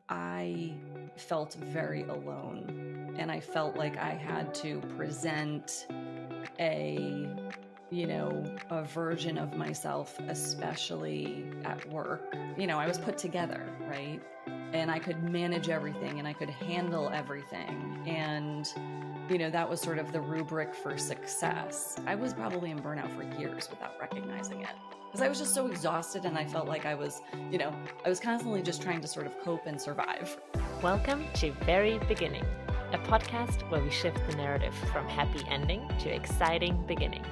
I felt very alone, and I felt like I had to present a, a version of myself, especially at work. I was put together, right? And I could manage everything and I could handle everything. And, that was sort of the rubric for success. I was probably in burnout for years without recognizing it because I was just so exhausted and I felt like I was constantly just trying to sort of cope and survive. Welcome to Very Beginning, a podcast where we shift the narrative from happy ending to exciting beginning.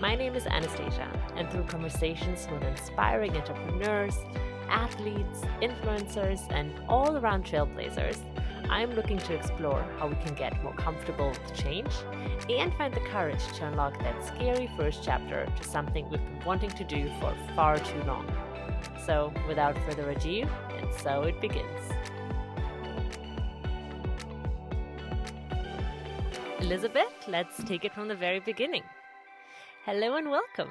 My name is Anastasia, and through conversations with inspiring entrepreneurs, athletes, influencers, and all-around trailblazers, I'm looking to explore how we can get more comfortable with change and find the courage to unlock that scary first chapter to something we've been wanting to do for far too long. So, without further ado, and so it begins. Elizabeth, let's take it from the very beginning. Hello and welcome.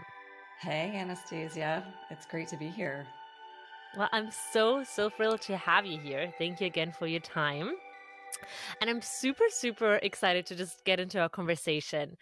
Hey, Anastasia. It's great to be here. Well, I'm so thrilled to have you here. Thank you again for your time. And I'm super excited to just get into our conversation.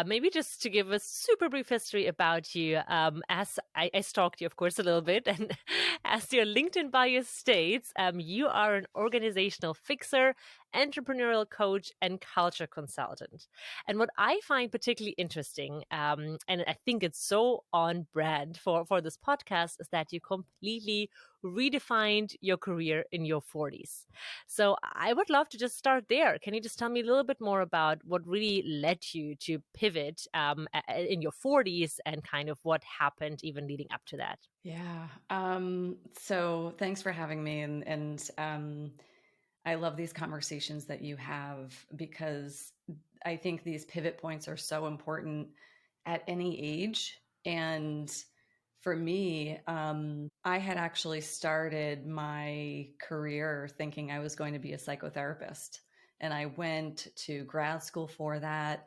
Maybe just to give a super brief history about you, as I stalked you, of course, a little bit. And as your LinkedIn bio states, you are an organizational fixer, entrepreneurial coach, and culture consultant. And what I find particularly interesting, and I think it's so on brand for this podcast, is that you completely redefined your career in your 40s. So I would love to just start there. Can you just tell me a little bit more about what really led you to pivot in your 40s and kind of what happened even leading up to that? Yeah. So thanks for having me. And I love these conversations that you have because I think these pivot points are so important at any age. And for me, I had actually started my career thinking I was going to be a psychotherapist. And I went to grad school for that.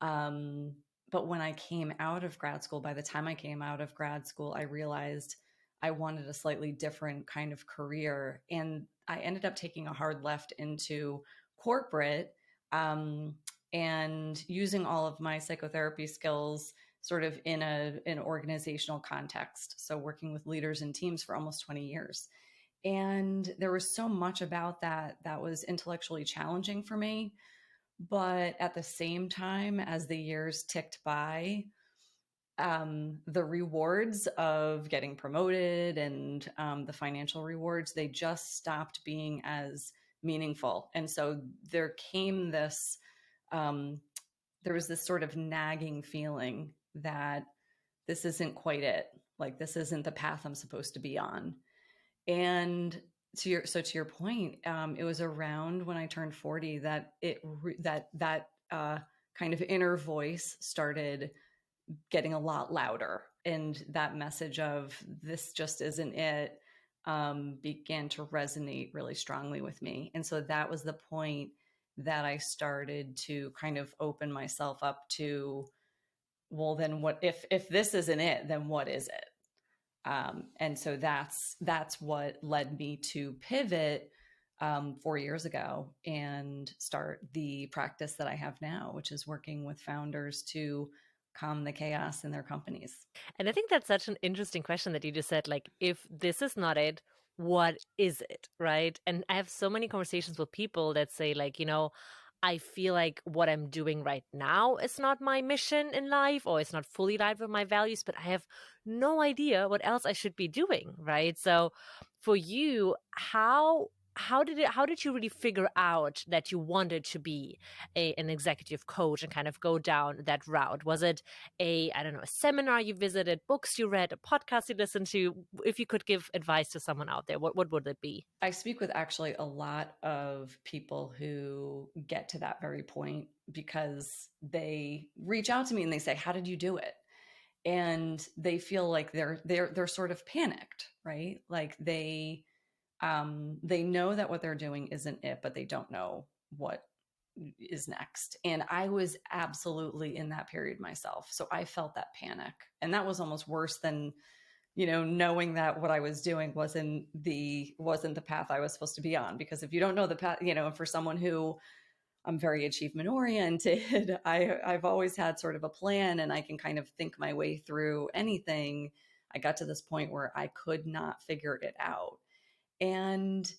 Um, but when I came out of grad school, by the time I came out of grad school, I realized I wanted a slightly different kind of career. And I ended up taking a hard left into corporate, and using all of my psychotherapy skills sort of in an organizational context. So working with leaders and teams for almost 20 years. And there was so much about that was intellectually challenging for me. But at the same time, as the years ticked by, the rewards of getting promoted and the financial rewards, they just stopped being as meaningful. And so there came this, there was this sort of nagging feeling that this isn't quite it. Like this isn't the path I'm supposed to be on. And to your point, it was around when I turned 40 that kind of inner voice started getting a lot louder, and that message of this just isn't it began to resonate really strongly with me. And so that was the point that I started to kind of open myself up to, well, then what if this isn't it, then what is it? And so that's what led me to pivot 4 years ago and start the practice that I have now, which is working with founders to calm the chaos in their companies. And I think that's such an interesting question that you just said, like, if this is not it, what is it, right? And I have so many conversations with people that say, like, I feel like what I'm doing right now is not my mission in life, or it's not fully aligned with my values, but I have no idea what else I should be doing, right? So for you, how did you really figure out that you wanted to be an executive coach and kind of go down that route? Was it I don't know, a seminar you visited, books you read, a podcast you listened to? If you could give advice to someone out there, what would it be? I speak with actually a lot of people who get to that very point because they reach out to me and they say, "How did you do it?" And they feel like they're sort of panicked, right? Like they know that what they're doing isn't it, but they don't know what is next. And I was absolutely in that period myself. So I felt that panic. And that was almost worse than, knowing that what I was doing wasn't the path I was supposed to be on. Because if you don't know the path, for someone who, I'm very achievement oriented, I've always had sort of a plan, and I can kind of think my way through anything. I got to this point where I could not figure it out. And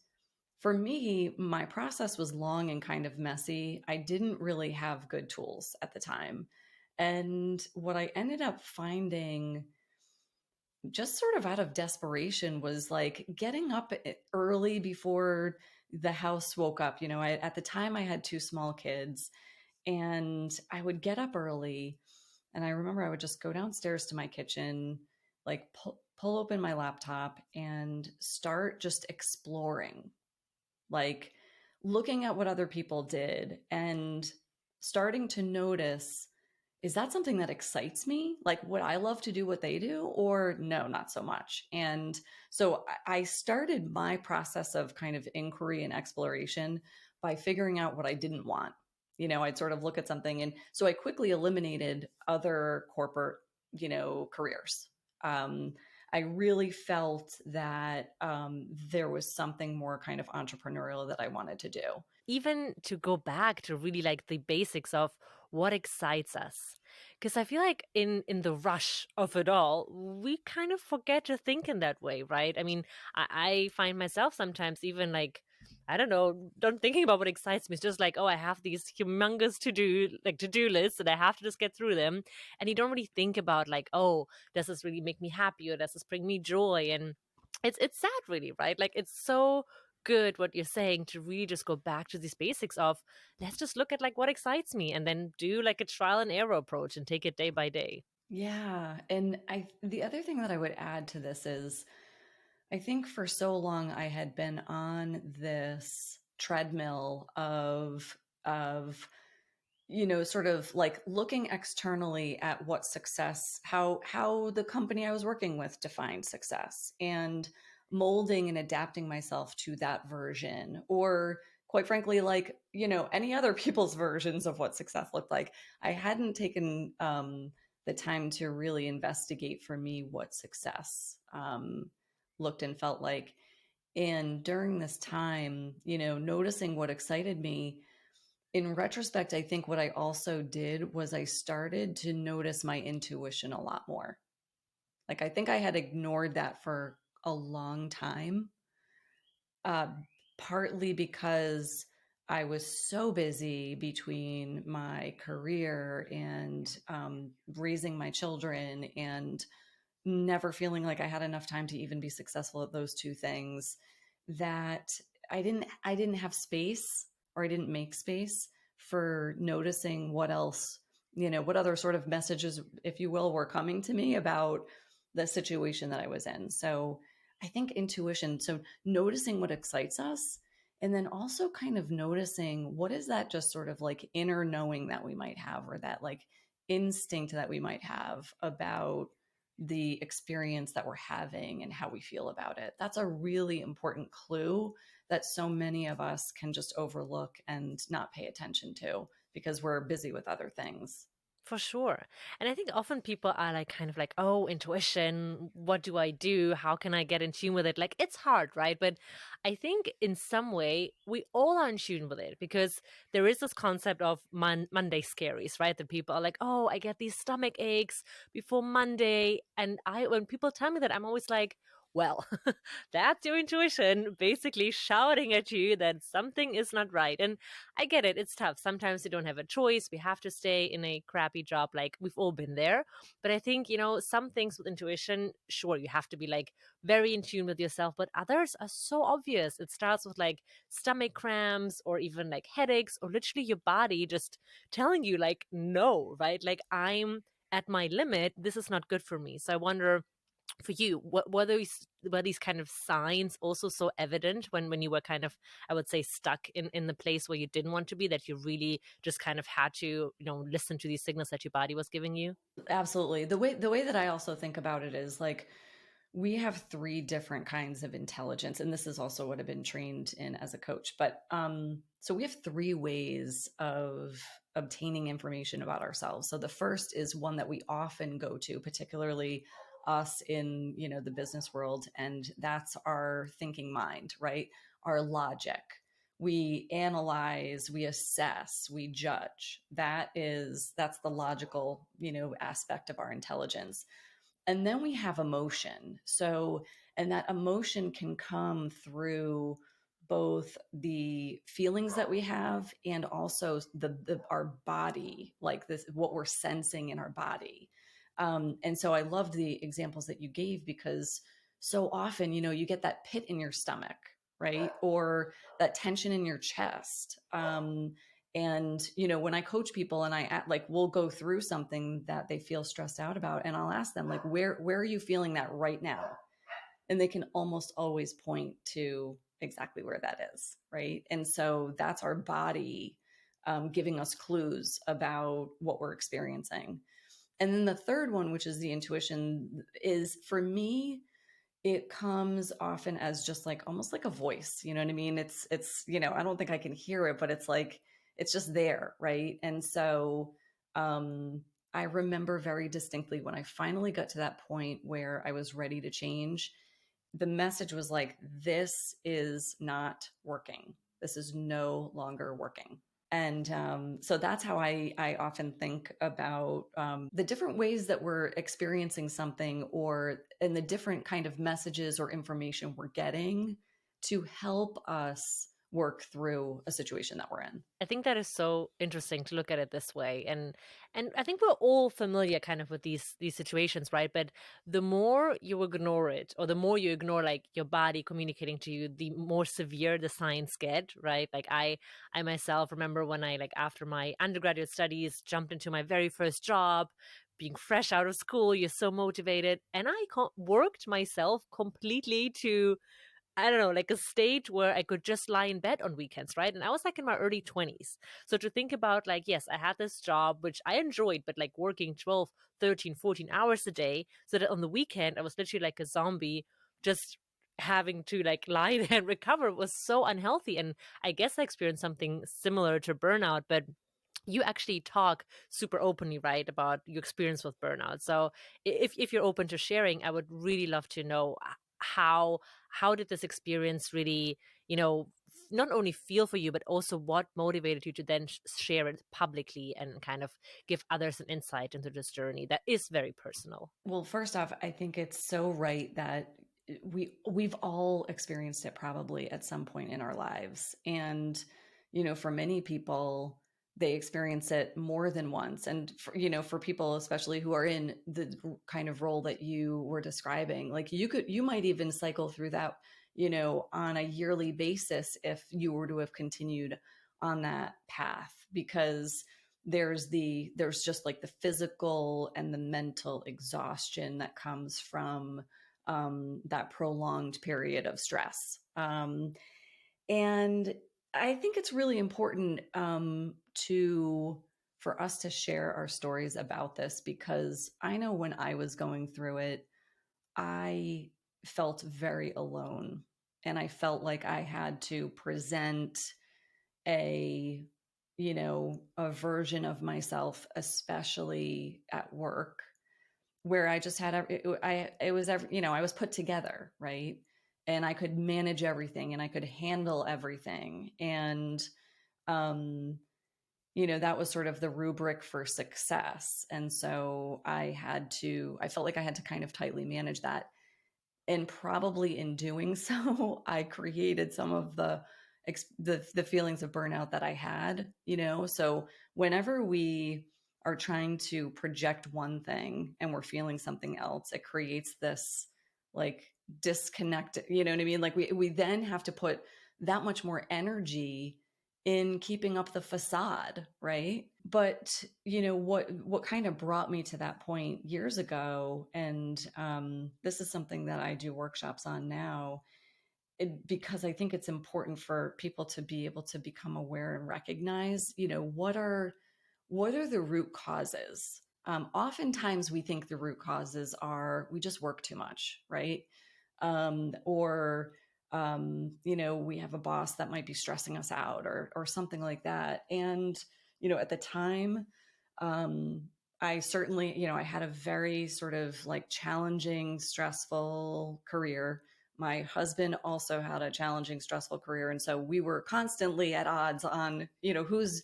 for me, my process was long and kind of messy. I didn't really have good tools at the time. And what I ended up finding, just sort of out of desperation, was like getting up early before the house woke up. At the time I had two small kids, and I would get up early, and I remember I would just go downstairs to my kitchen, like pull open my laptop and start just exploring, like looking at what other people did and starting to notice, is that something that excites me? Like, would I love to do what they do, or no, not so much? And so I started my process of kind of inquiry and exploration by figuring out what I didn't want. I'd sort of look at something. And so I quickly eliminated other corporate, careers. Um, I really felt that there was something more kind of entrepreneurial that I wanted to do. Even to go back to really like the basics of what excites us, because I feel like in the rush of it all, we kind of forget to think in that way, right? I mean, I find myself sometimes even like, I don't know, don't thinking about what excites me. It's just like, oh, I have these humongous to-do lists and I have to just get through them. And you don't really think about like, oh, does this really make me happy, or does this bring me joy? And it's sad, really, right? Like, it's so good what you're saying, to really just go back to these basics of, let's just look at like what excites me, and then do like a trial and error approach and take it day by day. Yeah. And the other thing that I would add to this is, I think for so long I had been on this treadmill of sort of like looking externally at what success, how the company I was working with defined success, and molding and adapting myself to that version, or quite frankly, like, any other people's versions of what success looked like. I hadn't taken the time to really investigate for me what success looked and felt like. And during this time, noticing what excited me, in retrospect, I think what I also did was I started to notice my intuition a lot more. Like, I think I had ignored that for a long time, uh, partly because I was so busy between my career and raising my children, and never feeling like I had enough time to even be successful at those two things, that I didn't have space, or I didn't make space for noticing what else, what other sort of messages, if you will, were coming to me about the situation that I was in. So I think intuition, so noticing what excites us, and then also kind of noticing what is that just sort of like inner knowing that we might have, or that like instinct that we might have about the experience that we're having and how we feel about it. That's a really important clue that so many of us can just overlook and not pay attention to because we're busy with other things. For sure. And I think often people are like, kind of like, oh, intuition, what do I do? How can I get in tune with it? Like, it's hard, right? But I think in some way, we all are in tune with it, because there is this concept of Monday scaries, right? That people are like, oh, I get these stomach aches before Monday. And when people tell me that, I'm always like, well, that's your intuition basically shouting at you that something is not right. And I get it. It's tough. Sometimes you don't have a choice. We have to stay in a crappy job. Like, we've all been there. But I think, some things with intuition, sure, you have to be like very in tune with yourself. But others are so obvious. It starts with like stomach cramps, or even like headaches, or literally your body just telling you, like, no, right? Like, I'm at my limit. This is not good for me. So I wonder, for you, what were these kind of signs also so evident when you were kind of, I would say, stuck in the place where you didn't want to be, that you really just kind of had to, listen to these signals that your body was giving you? Absolutely. The way that I also think about it is like, we have three different kinds of intelligence, and this is also what I've been trained in as a coach. But so we have three ways of obtaining information about ourselves. So the first is one that we often go to, particularly us in, the business world, and that's our thinking mind, right? Our logic. We analyze, we assess, we judge. That's the logical, aspect of our intelligence. And then we have emotion. So, and that emotion can come through both the feelings that we have and also our body, like this, what we're sensing in our body. And so I loved the examples that you gave, because so often, you get that pit in your stomach, right? Or that tension in your chest. And, when I coach people and we'll go through something that they feel stressed out about, and I'll ask them, like, where are you feeling that right now? And they can almost always point to exactly where that is. Right. And so that's our body giving us clues about what we're experiencing. And then the third one, which is the intuition, is, for me, it comes often as just like almost like a voice. You know what I mean? It's I don't think I can hear it, but it's like it's just there, right? And so I remember very distinctly when I finally got to that point where I was ready to change. The message was like, this is not working. This is no longer working. And so that's how I often think about the different ways that we're experiencing something, or in the different kind of messages or information we're getting to help us work through a situation that we're in. I think that is so interesting to look at it this way. And I think we're all familiar kind of with these situations, right? But the more you ignore it, or the more you ignore like your body communicating to you, the more severe the signs get, right? Like I myself remember when I, like, after my undergraduate studies, jumped into my very first job, being fresh out of school, you're so motivated, and I worked myself completely to, I don't know, like a state where I could just lie in bed on weekends, right? And I was like in my early 20s. So to think about, like, yes, I had this job, which I enjoyed, but like working 12, 13, 14 hours a day, so that on the weekend, I was literally like a zombie, just having to like lie there and recover, was so unhealthy. And I guess I experienced something similar to burnout, but you actually talk super openly, right, about your experience with burnout. So if you're open to sharing, I would really love to know how how did this experience really, not only feel for you, but also what motivated you to then share it publicly and kind of give others an insight into this journey that is very personal. Well, first off, I think it's so right that we've all experienced it probably at some point in our lives. And, for many people, they experience it more than once. And for people, especially who are in the kind of role that you were describing, like you might even cycle through that, on a yearly basis, if you were to have continued on that path, because there's just like the physical and the mental exhaustion that comes from that prolonged period of stress. And I think it's really important for us to share our stories about this, because I know when I was going through it, I felt very alone, and I felt like I had to present a a version of myself, especially at work, where I just had it was I was put together, right? And I could manage everything and I could handle everything. And um that was sort of the rubric for success. And so I felt like I had to kind of tightly manage that. And probably in doing so, I created some of the feelings of burnout that I had. So whenever we are trying to project one thing and we're feeling something else, it creates this like disconnect. You know what I mean? Like we then have to put that much more energy in keeping up the facade, right? But what kind of brought me to that point years ago, and this is something that I do workshops on now, because I think it's important for people to be able to become aware and recognize, what are the root causes. Oftentimes we think the root causes are we just work too much, right? Or we have a boss that might be stressing us out, or something like that. And at the time, I certainly, I had a very sort of like challenging, stressful career. My husband also had a challenging, stressful career. And so we were constantly at odds on, whose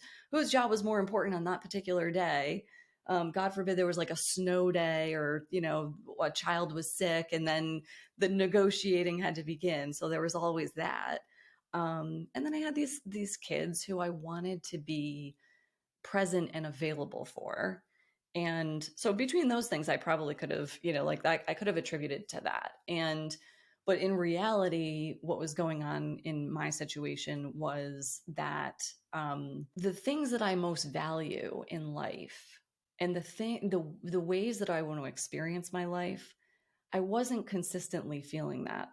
job was more important on that particular day. God forbid there was like a snow day, or, a child was sick, and then the negotiating had to begin. So there was always that. And then I had these kids who I wanted to be present and available for. And so between those things, I probably could have, like that, I could have attributed to that. But in reality, what was going on in my situation was that the things that I most value in life, and the ways that I want to experience my life, I wasn't consistently feeling that,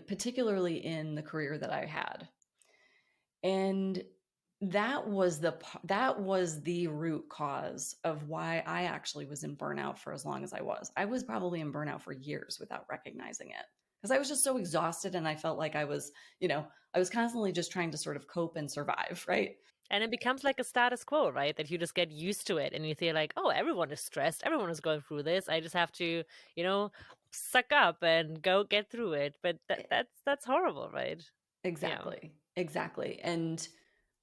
particularly in the career that I had. And that was the root cause of why I actually was in burnout for as long as I was. I was probably in burnout for years without recognizing it, because I was just so exhausted, and I felt like I was constantly just trying to sort of cope and survive, right? And it becomes like a status quo, right? That you just get used to it and you feel like, oh, everyone is stressed. Everyone is going through this. I just have to, you know, suck up and go get through it. But that's horrible, right? Yeah. Exactly. And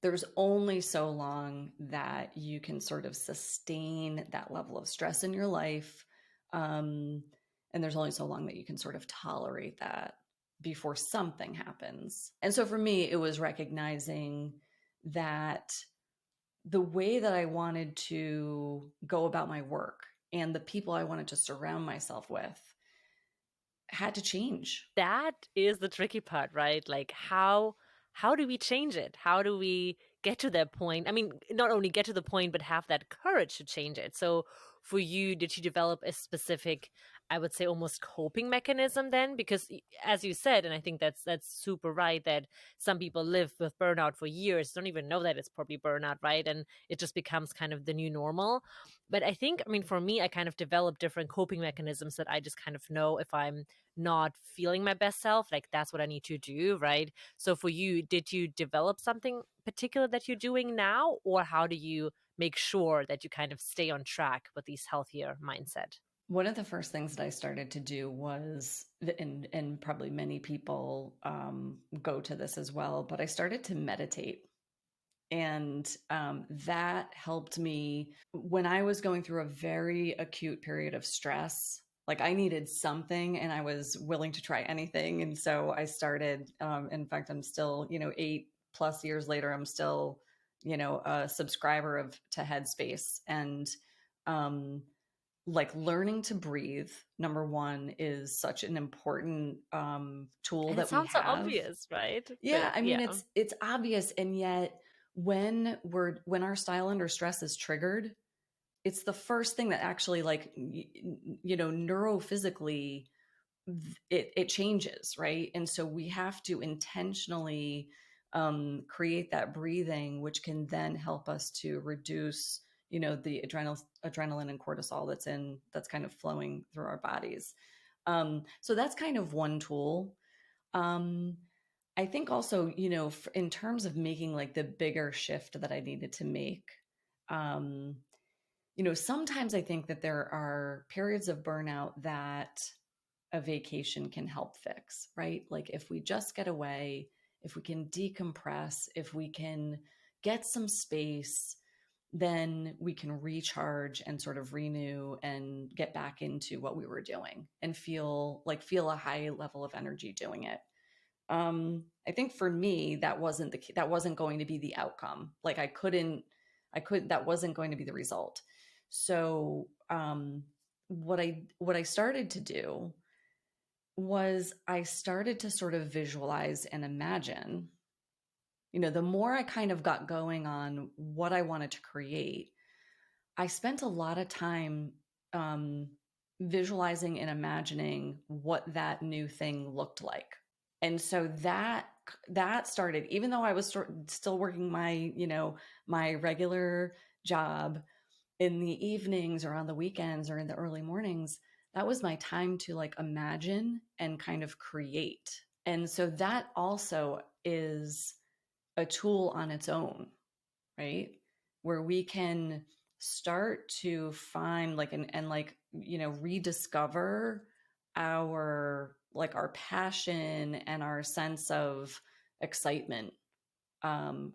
there's only so long that you can sort of sustain that level of stress in your life. Um, and there's only so long that you can sort of tolerate that before something happens. And so for me, it was recognizing that the way that I wanted to go about my work and the people I wanted to surround myself with had to change. That is the tricky part, right? Like how do we change it? How do we get to that point? I mean, not only get to the point, but have that courage to change it. So for you, did you develop a specific, I would say almost coping mechanism then? Because as you said, and I think that's super right, that some people live with burnout for years, don't even know that it's probably burnout, right? And it just becomes kind of the new normal. But I think, I mean, for me, I kind of developed different coping mechanisms that I just kind of know if I'm not feeling my best self, like that's what I need to do, right? So for you, did you develop something particular that you're doing now, or how do you make sure that you kind of stay on track with these healthier mindset? One of the first things that I started to do was, and probably many people go to this as well, but I started to meditate. And that helped me when I was going through a very acute period of stress. Like I needed something, and I was willing to try anything. And so I started, in fact, I'm still, 8+ years later, I'm still, a subscriber to Headspace. And um, like learning to breathe, number one, is such an important tool And it that we sounds so have. obvious, right? Yeah, But I mean yeah. it's obvious, and yet when our style under stress is triggered, it's the first thing that actually, like, neurophysically, it changes, right? And so we have to intentionally create that breathing, which can then help us to reduce, the adrenaline and cortisol that's kind of flowing through our bodies. So that's kind of one tool. Um, I think also, in terms of making like the bigger shift that I needed to make, um, sometimes I think that there are periods of burnout that a vacation can help fix, right? Like if we just get away, if we can decompress, if we can get some space, then we can recharge and sort of renew and get back into what we were doing and feel a high level of energy doing it. I think for me, that wasn't going to be the outcome. Like that wasn't going to be the result. So, what I started to do was I started to sort of visualize and imagine, the more I kind of got going on what I wanted to create, I spent a lot of time um, visualizing and imagining what that new thing looked like. And so that started, even though I was still working my regular job in the evenings or on the weekends or in the early mornings. That was my time to like imagine and kind of create. And so that also is a tool on its own, right? Where we can start to find like and like, rediscover our like our passion and our sense of excitement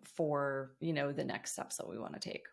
for, the next steps that we want to take.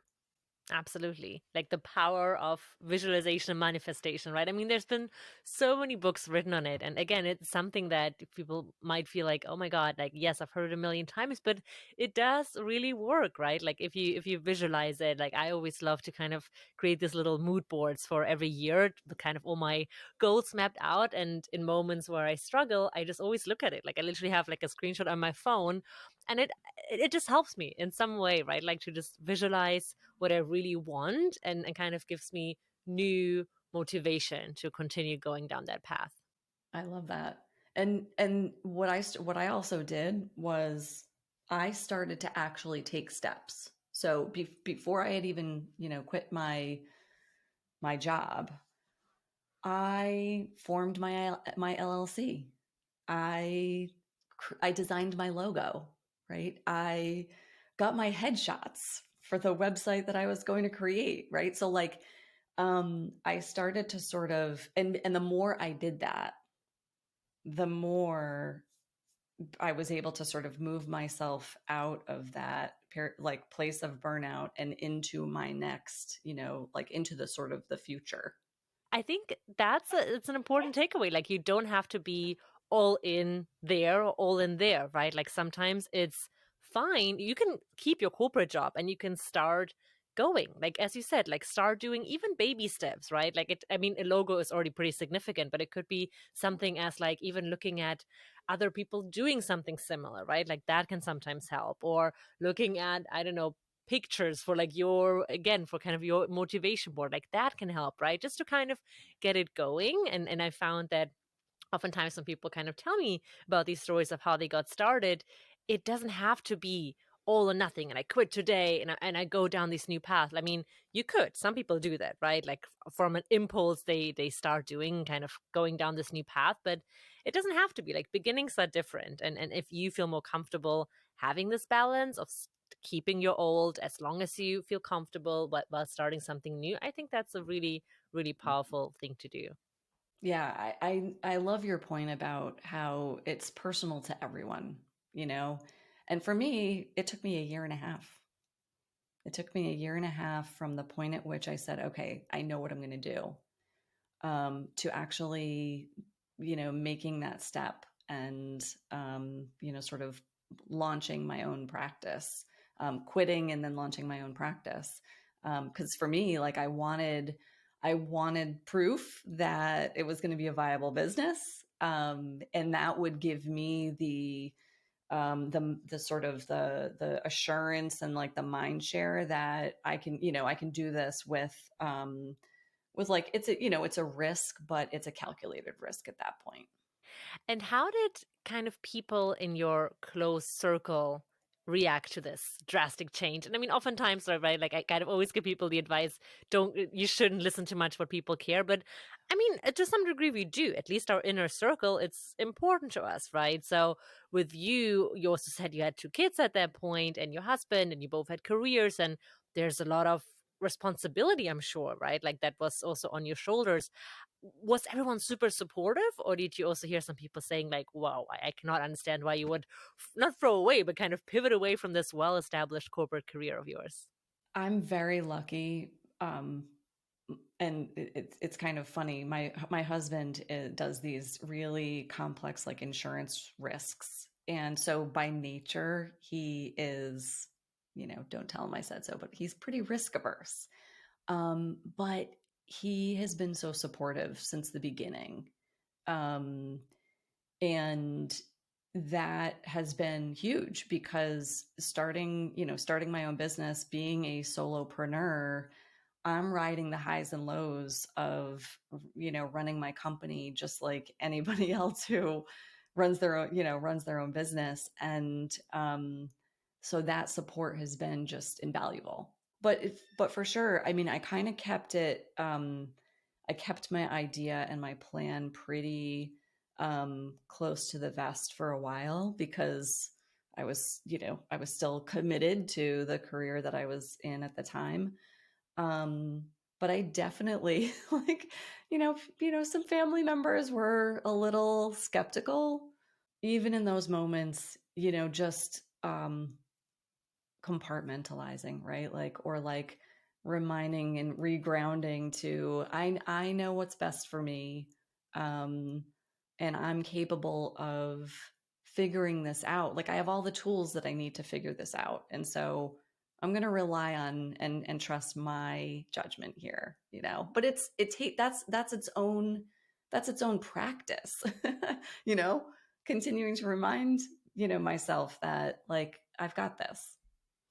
Absolutely. Like the power of visualization and manifestation, right? I mean, there's been so many books written on it. And again, it's something that people might feel like, oh my God, like, yes, I've heard it a million times, but it does really work, right? Like if you visualize it, like I always love to kind of create these little mood boards for every year, the kind of all my goals mapped out. And in moments where I struggle, I just always look at it. Like I literally have like a screenshot on my phone, and it just helps me in some way, right? Like to just visualize what I really want, and kind of gives me new motivation to continue going down that path. I love that. And what I also did was I started to actually take steps. So before I had even, quit my job, I formed my LLC. I I designed my logo, right? I got my headshots for the website that I was going to create, right? So like I started to sort of and the more I did that, the more I was able to sort of move myself out of that like place of burnout and into my next, like into the sort of the future. I think it's an important takeaway. Like you don't have to be all in there or all in there, right? Like sometimes it's fine. You can keep your corporate job and you can start going. Like as you said, like start doing even baby steps, right? Like I mean, a logo is already pretty significant, but it could be something as like even looking at other people doing something similar, right? Like that can sometimes help. Or looking at, I don't know, pictures for like your, again, for kind of your motivation board, like that can help, right? Just to kind of get it going. And I found that oftentimes when people kind of tell me about these stories of how they got started, it doesn't have to be all or nothing and I quit today and I go down this new path. I mean, you could, some people do that, right? Like from an impulse, they start doing kind of going down this new path, but it doesn't have to be. Like beginnings are different, and if you feel more comfortable having this balance of keeping your old as long as you feel comfortable, but while starting something new, I think that's a really, really powerful thing to do. Yeah, I love your point about how it's personal to everyone, you know. And for me, it took me a year and a half. It took me a year and a half from the point at which I said, okay, I know what I'm going to do, to actually, making that step and, sort of launching my own practice, quitting and then launching my own practice. Because for me, like I wanted proof that it was going to be a viable business, and that would give me the sort of the assurance and like the mind share that I can do this with like it's a risk, but it's a calculated risk at that point. And how did kind of people in your close circle react to this drastic change? And I mean, oftentimes, right, like I kind of always give people the advice, you shouldn't listen too much what people care. But I mean, to some degree, we do. At least our inner circle, it's important to us, right? So with you also said you had two kids at that point and your husband, and you both had careers, and there's a lot of responsibility, I'm sure, right? Like that was also on your shoulders. Was everyone super supportive, or did you also hear some people saying like, wow, I cannot understand why you would not throw away but kind of pivot away from this well-established corporate career of yours? I'm very lucky. And it's kind of funny. My husband does these really complex like insurance risks, and so by nature he is, don't tell him I said so, but he's pretty risk averse. But he has been so supportive since the beginning, um, and that has been huge because starting my own business, being a solopreneur, I'm riding the highs and lows of, running my company just like anybody else who runs their own business. And so that support has been just invaluable. But for sure, I mean, I kind of kept it, I kept my idea and my plan pretty close to the vest for a while because I was still committed to the career that I was in at the time. Um, but I definitely like, some family members were a little skeptical, even in those moments, just compartmentalizing, right? Like, or like reminding and regrounding to, I know what's best for me. Um, and I'm capable of figuring this out. Like I have all the tools that I need to figure this out. And so I'm going to rely on and trust my judgment here, but that's its own practice, you know, continuing to remind, myself that like, I've got this.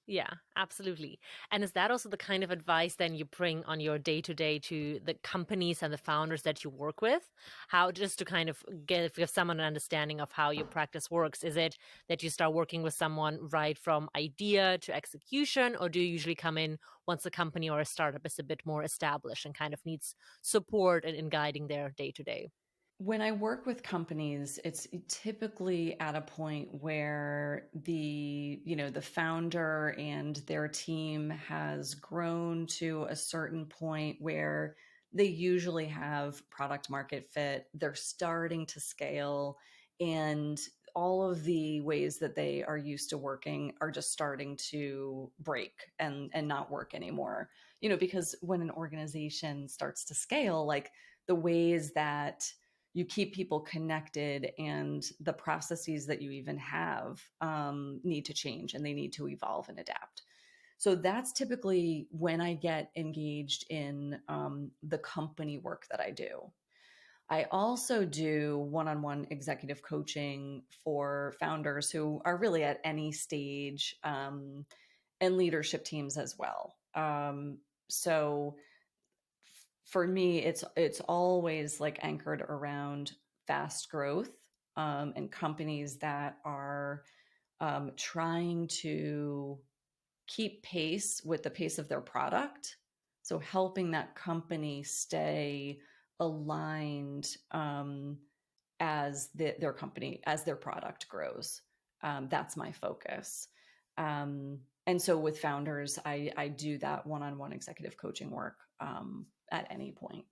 Yeah, absolutely. And is that also the kind of advice then you bring on your day to day to the companies and the founders that you work with? How, just to kind of give someone an understanding of how your practice works, is it that you start working with someone right from idea to execution, or do you usually come in once a company or a startup is a bit more established and kind of needs support in guiding their day to day? When I work with companies, it's typically at a point where the founder and their team has grown to a certain point where they usually have product market fit. They're starting to scale, and all of the ways that they are used to working are just starting to break and not work anymore. Because when an organization starts to scale, like the ways that you keep people connected and the processes that you even have need to change, and they need to evolve and adapt. So that's typically when I get engaged in the company work that I do. I also do one-on-one executive coaching for founders who are really at any stage, and leadership teams as well. So for me, it's always like anchored around fast growth, and companies that are trying to keep pace with the pace of their product. So helping that company stay aligned, their company, as their product grows. That's my focus. And so with founders, I do that one-on-one executive coaching work at any point.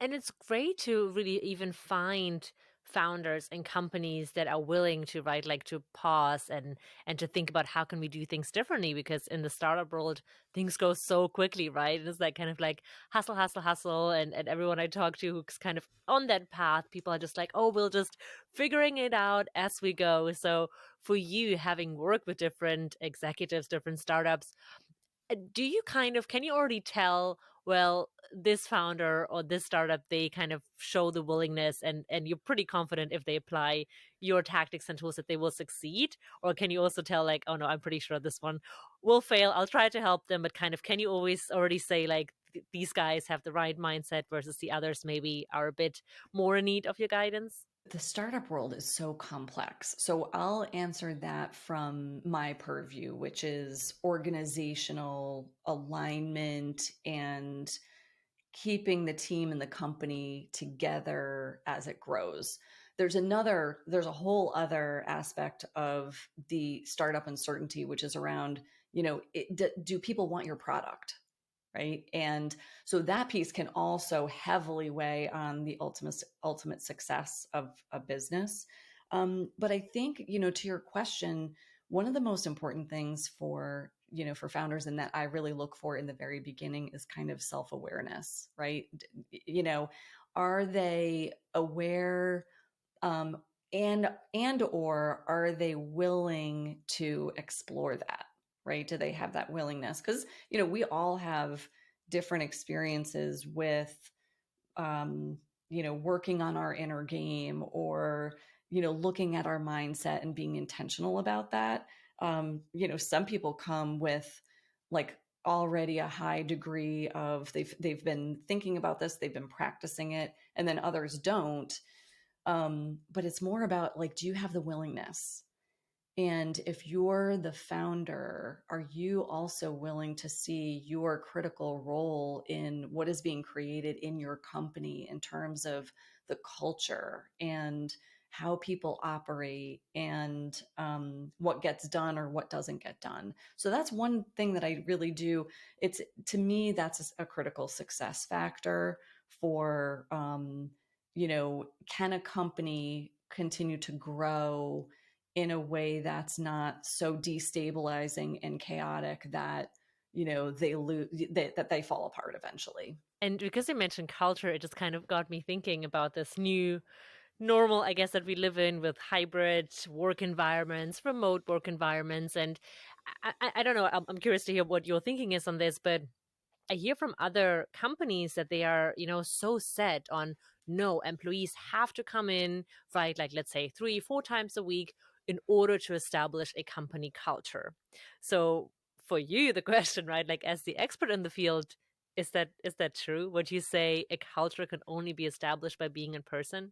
And it's great to really even find founders and companies that are willing to, right, like to pause and to think about how can we do things differently, because in the startup world things go so quickly, right? And it's like kind of like hustle, hustle, hustle, and everyone I talk to who's kind of on that path, people are just like, oh, we'll just figuring it out as we go. So for you, having worked with different executives, different startups, do you kind of, can you already tell, well, this founder or this startup, they kind of show the willingness, and you're pretty confident if they apply your tactics and tools that they will succeed? Or can you also tell like, oh no, I'm pretty sure this one will fail, I'll try to help them, but kind of, can you always already say like, these guys have the right mindset versus the others maybe are a bit more in need of your guidance? The startup world is so complex. So I'll answer that from my purview, which is organizational alignment and keeping the team and the company together as it grows. There's a whole other aspect of the startup uncertainty, which is around, do people want your product? Right. And so that piece can also heavily weigh on the ultimate success of a business. But I think, to your question, one of the most important things for founders, and that I really look for in the very beginning, is kind of self-awareness, right? Are they aware, um, and or are they willing to explore that, right? Do they have that willingness? Because we all have different experiences with, um, working on our inner game, or looking at our mindset and being intentional about that. Some people come with like already a high degree of, they've been thinking about this, they've been practicing it, and then others don't. But it's more about like, do you have the willingness? And if you're the founder, are you also willing to see your critical role in what is being created in your company in terms of the culture, and how people operate and what gets done or what doesn't get done. So that's one thing that I really do. It's, to me, that's a critical success factor for, can a company continue to grow in a way that's not so destabilizing and chaotic that they lose, that they fall apart eventually. And because you mentioned culture, it just kind of got me thinking about this new normal, I guess, that we live in with hybrid work environments, remote work environments. And I don't know, I'm curious to hear what your thinking is on this, but I hear from other companies that they are, so set on no, employees have to come in, right? Like, let's say 3, 4 times a week in order to establish a company culture. So for you, the question, right? Like, as the expert in the field, is that true? Would you say a culture can only be established by being in person?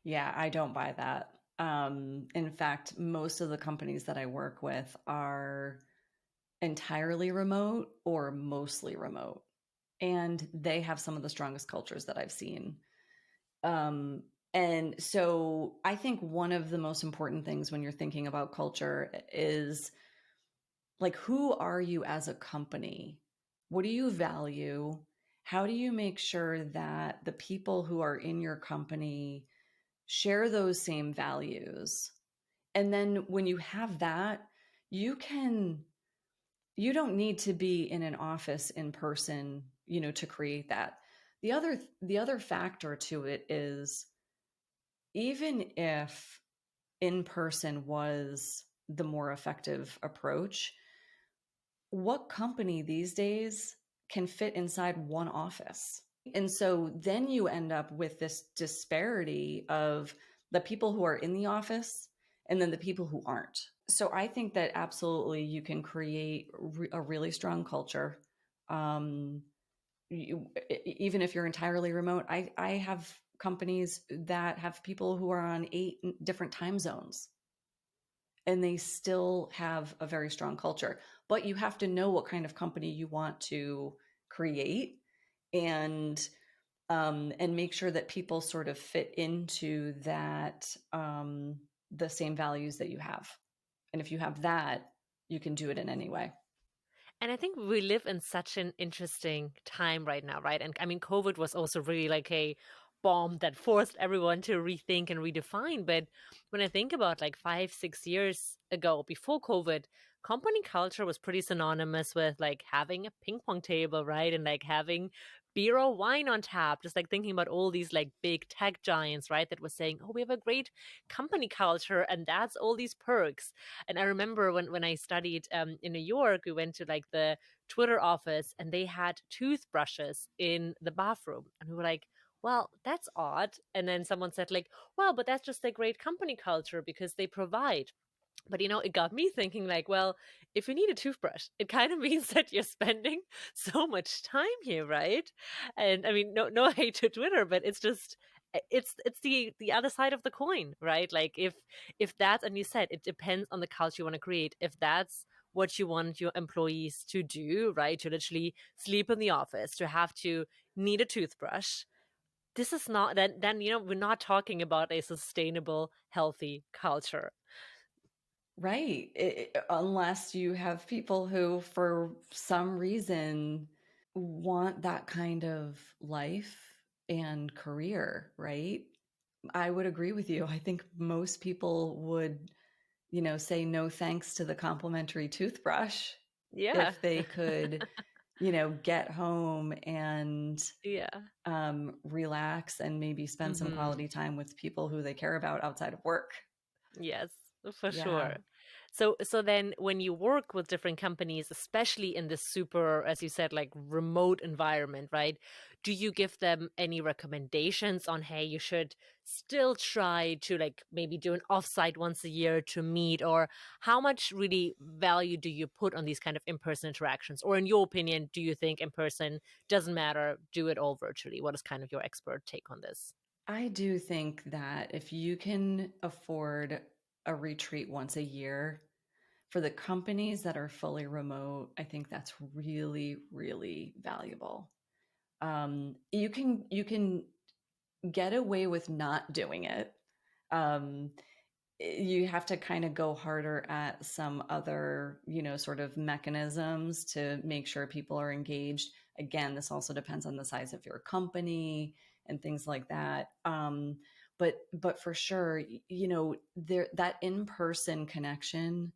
Yeah, I don't buy that. In fact, most of the companies that I work with are entirely remote or mostly remote, and they have some of the strongest cultures that I've seen. And so I think one of the most important things when you're thinking about culture is, like, who are you as a company? What do you value? How do you make sure that the people who are in your company share those same values? And then when you have that, you can, you don't need to be in an office in person, to create that. The other factor to it is, even if in person was the more effective approach, what company these days can fit inside one office? And so then you end up with this disparity of the people who are in the office and then the people who aren't. So I think that absolutely you can create a really strong culture. Um, Even if you're entirely remote, I have companies that have people who are on 8 different time zones, and they still have a very strong culture. But you have to know what kind of company you want to create, and and make sure that people sort of fit into that, the same values that you have. And if you have that, you can do it in any way. And I think we live in such an interesting time right now, right? And I mean, COVID was also really like a bomb that forced everyone to rethink and redefine. But when I think about like 5, 6 years ago, before COVID, company culture was pretty synonymous with like having a ping pong table, right? And like having beer or wine on tap, just like thinking about all these like big tech giants, right? That was saying, oh, we have a great company culture and that's all these perks. And I remember when I studied in New York, we went to like the Twitter office and they had toothbrushes in the bathroom. And we were like, well, that's odd. And then someone said, like, well, but that's just a great company culture because they provide. But it got me thinking, like, well, if you need a toothbrush, it kind of means that you're spending so much time here, right? And I mean, no hate to Twitter, but it's just it's the other side of the coin, right? Like if that's, and you said it depends on the culture you want to create. If that's what you want your employees to do, right? To literally sleep in the office, to have to need a toothbrush. This is not then we're not talking about a sustainable, healthy culture. Right. Unless you have people who, for some reason, want that kind of life and career, right? I would agree with you. I think most people would, say no thanks to the complimentary toothbrush Yeah. if they could, get home and Yeah. relax and maybe spend some Hmm. quality time with people who they care about outside of work. Yes, for Yeah. sure. So then when you work with different companies, especially in this super, as you said, like remote environment, right? Do you give them any recommendations on, hey, you should still try to like maybe do an offsite once a year to meet, or how much really value do you put on these kind of in-person interactions? Or in your opinion, do you think in person doesn't matter, do it all virtually? What is kind of your expert take on this? I do think that if you can afford a retreat once a year, for the companies that are fully remote, I think that's really, really valuable. You can get away with not doing it, um, you have to kind of go harder at some other, sort of mechanisms to make sure people are engaged. Again, this also depends on the size of your company and things like that. But for sure, there that in-person connection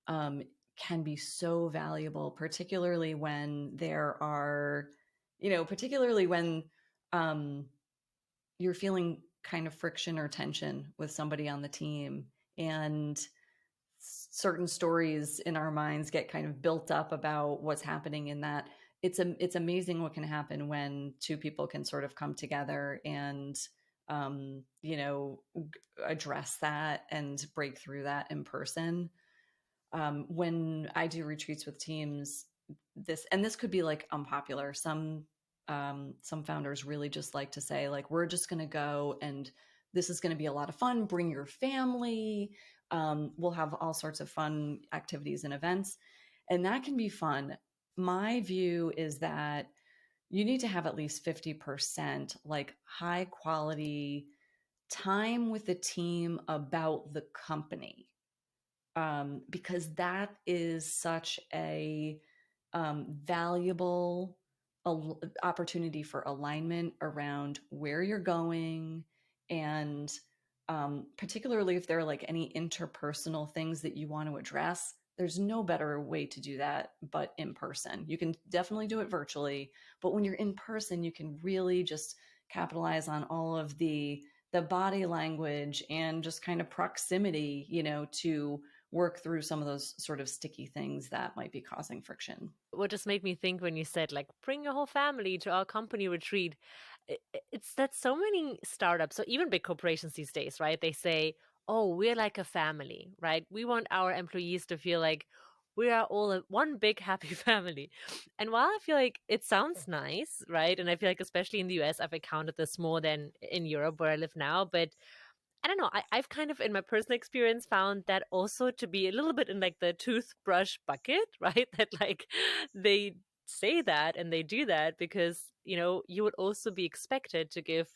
um, can be so valuable, particularly when there are, particularly when um, you're feeling kind of friction or tension with somebody on the team, and certain stories in our minds get kind of built up about what's happening in that. It's amazing what can happen when two people can sort of come together and um, you know address that and break through that in person. When I do retreats with teams, this could be like unpopular. Some founders really just like to say, like, we're just going to go and this is going to be a lot of fun. Bring your family. We'll have all sorts of fun activities and events, and that can be fun. My view is that you need to have at least 50% like high quality time with the team about the company, because that is such a valuable opportunity for alignment around where you're going. And particularly if there are like any interpersonal things that you want to address, there's no better way to do that but in person. You can definitely do it virtually, but when you're in person, you can really just capitalize on all of the body language and just kind of proximity, to work through some of those sort of sticky things that might be causing friction. What just made me think when you said, like, bring your whole family to our company retreat, it's that so many startups, so even big corporations these days, right? They say, oh, we're like a family, right? We want our employees to feel like we are all one big happy family. And while I feel like it sounds nice, right? And I feel like, especially in the US, I've encountered this more than in Europe where I live now. But I don't know. I've kind of, in my personal experience, found that also to be a little bit in like the toothbrush bucket, right? That like they say that and they do that because, you would also be expected to give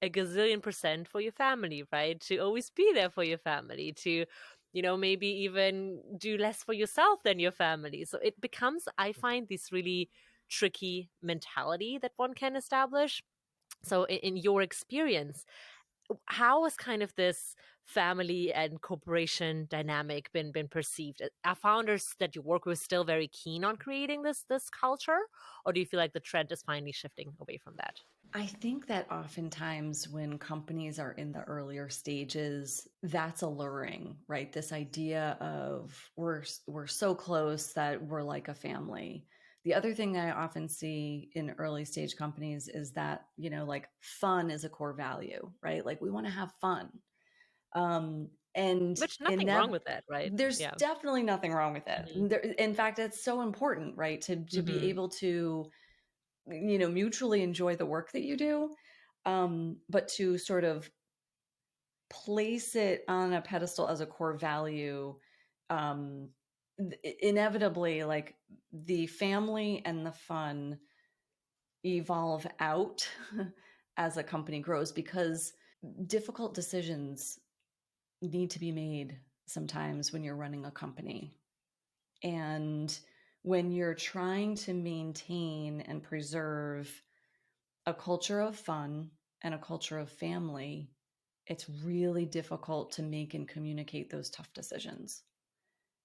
a gazillion percent for your family, right? To always be there for your family, to, maybe even do less for yourself than your family. So it becomes, I find, this really tricky mentality that one can establish. So in your experience, how has kind of this family and corporation dynamic been perceived? Are founders that you work with still very keen on creating this culture, or do you feel like the trend is finally shifting away from that? I think that oftentimes when companies are in the earlier stages, that's alluring, right? This idea of we're so close that we're like a family. The other thing I often see in early stage companies is that, like fun is a core value, right? Like we want to have fun. And Which, in nothing wrong that, with that, right? there's Yeah. definitely nothing wrong with it. Hmm. In fact, it's so important, right? To be Hmm. able to, mutually enjoy the work that you do, but to sort of place it on a pedestal as a core value, um, inevitably, like the family and the fun evolve out as a company grows, because difficult decisions need to be made sometimes when you're running a company. And when you're trying to maintain and preserve a culture of fun and a culture of family, it's really difficult to make and communicate those tough decisions.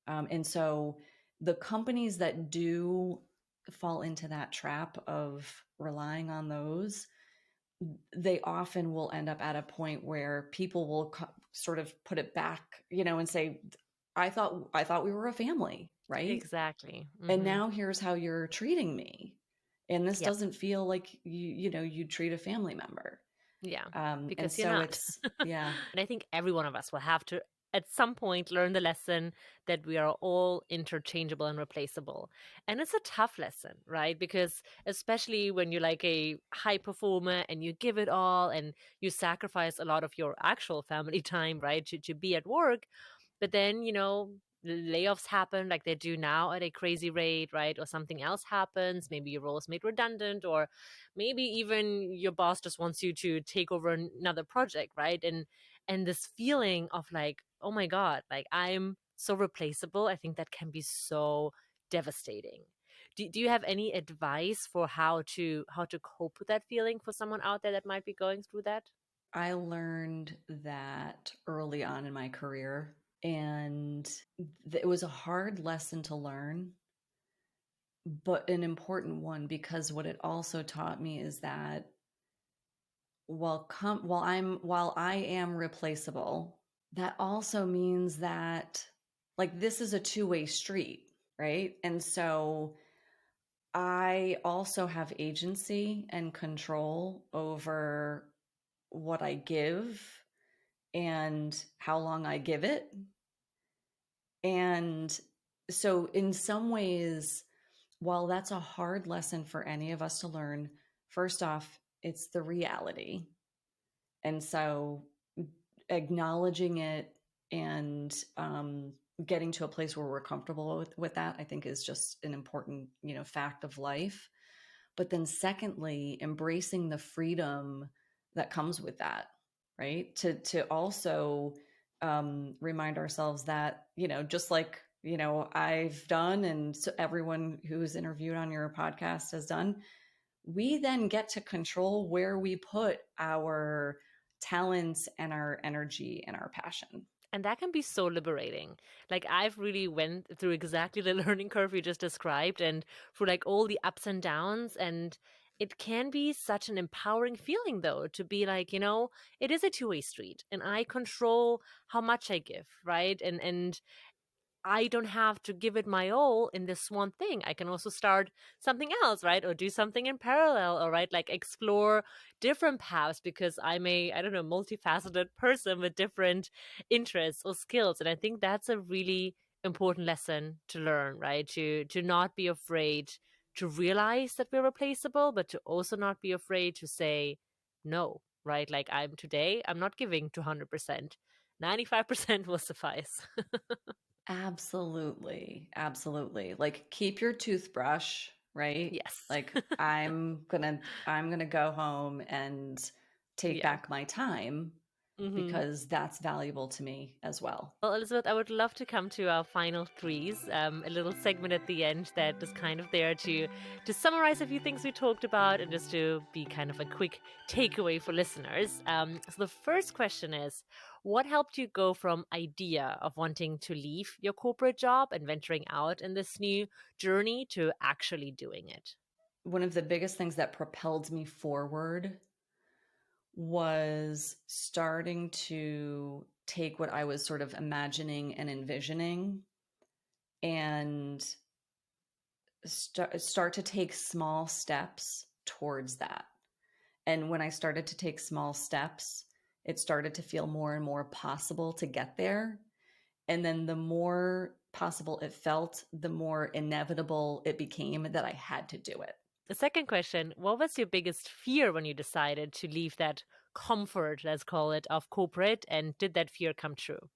And so the companies that do fall into that trap of relying on those, they often will end up at a point where people will sort of put it back, and say, I thought we were a family, right? Exactly. And Hmm. now here's how you're treating me. And this Yep. doesn't feel like you treat a family member. Yeah, And because you're so not. it's, yeah. And I think every one of us will have to, at some point, learn the lesson that we are all interchangeable and replaceable. And it's a tough lesson, right? Because especially when you're like a high performer and you give it all and you sacrifice a lot of your actual family time, right, to be at work, but then, layoffs happen like they do now at a crazy rate, right? Or something else happens. Maybe your role is made redundant, or maybe even your boss just wants you to take over another project, right? And And this feeling of like, oh my God, like I'm so replaceable, I think that can be so devastating. Do you have any advice for how to cope with that feeling for someone out there that might be going through that? I learned that early on in my career, and it was a hard lesson to learn, but an important one, because what it also taught me is that while I am replaceable, that also means that, like, this is a two-way street, right? And so I also have agency and control over what I give and how long I give it. And so, in some ways, while that's a hard lesson for any of us to learn, first off, it's the reality. And so, acknowledging it and getting to a place where we're comfortable with that, I think, is just an important, fact of life. But then, secondly, embracing the freedom that comes with that, right? To also remind ourselves that, just like, I've done, and so everyone who's interviewed on your podcast has done, we then get to control where we put our talents and our energy and our passion. And that can be so liberating. Like I've really went through exactly the learning curve you just described and through like all the ups and downs, and it can be such an empowering feeling though to be like, it is a two-way street and I control how much I give, right? And I don't have to give it my all in this one thing. I can also start something else, right? Or do something in parallel, or right, like explore different paths because I'm a, I don't know, multifaceted person with different interests or skills. And I think that's a really important lesson to learn, right? To not be afraid to realize that we're replaceable, but to also not be afraid to say no, right? Like I'm not giving 200%. 95% will suffice. Absolutely. Absolutely. Like, keep your toothbrush, right? Yes. Like, I'm going to go home and take Yeah. back my time, Hmm. because that's valuable to me as well. Well, Elizabeth, I would love to come to our final threes, a little segment at the end that is kind of there to summarize a few things we talked about and just to be kind of a quick takeaway for listeners. So the first question is, what helped you go from idea of wanting to leave your corporate job and venturing out in this new journey to actually doing it? One of the biggest things that propelled me forward was starting to take what I was sort of imagining and envisioning, and start to take small steps towards that. And when I started to take small steps, it started to feel more and more possible to get there. And then the more possible it felt, the more inevitable it became that I had to do it. The second question, what was your biggest fear when you decided to leave that comfort, let's call it, of corporate, and did that fear come true?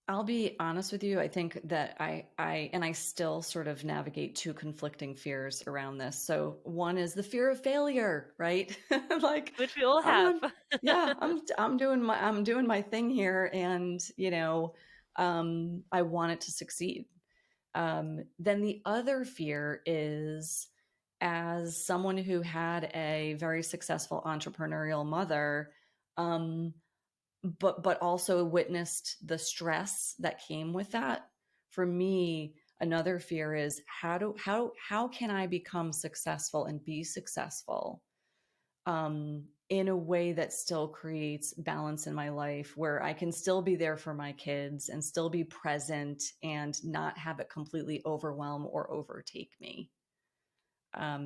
I'll be honest with you. I think that I still sort of navigate two conflicting fears around this. So one is the fear of failure, right? Like, Which we all I'm have. on, yeah, I'm doing my thing here, and I want it to succeed. Then the other fear is, as someone who had a very successful entrepreneurial mother, um, but also witnessed the stress that came with that. For me, another fear is, how can I become successful and be successful in a way that still creates balance in my life, where I can still be there for my kids and still be present and not have it completely overwhelm or overtake me.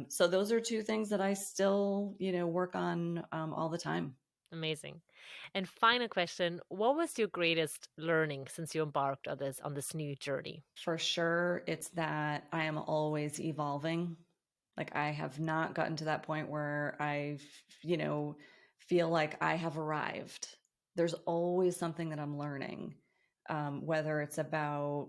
So those are two things that I still, work on all the time. Amazing. And final question, what was your greatest learning since you embarked on this new journey? For sure, it's that I am always evolving. Like, I have not gotten to that point where you know, feel like I have arrived. There's always something that I'm learning, whether it's about,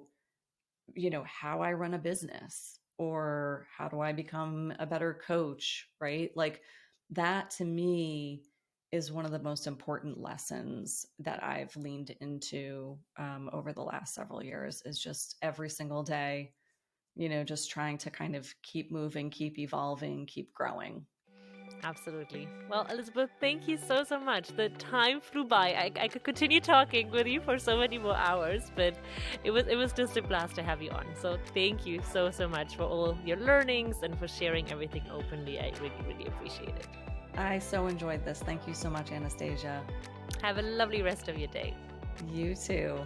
how I run a business, or how do I become a better coach, right? Like, that to me is one of the most important lessons that I've leaned into over the last several years, is just every single day, just trying to kind of keep moving, keep evolving, keep growing. Absolutely. Well, Elizabeth, thank you so, so much. The time flew by. I could continue talking with you for so many more hours, but it was just a blast to have you on. So thank you so, so much for all your learnings and for sharing everything openly. I really, really appreciate it. I so enjoyed this. Thank you so much, Anastasia. Have a lovely rest of your day. You too.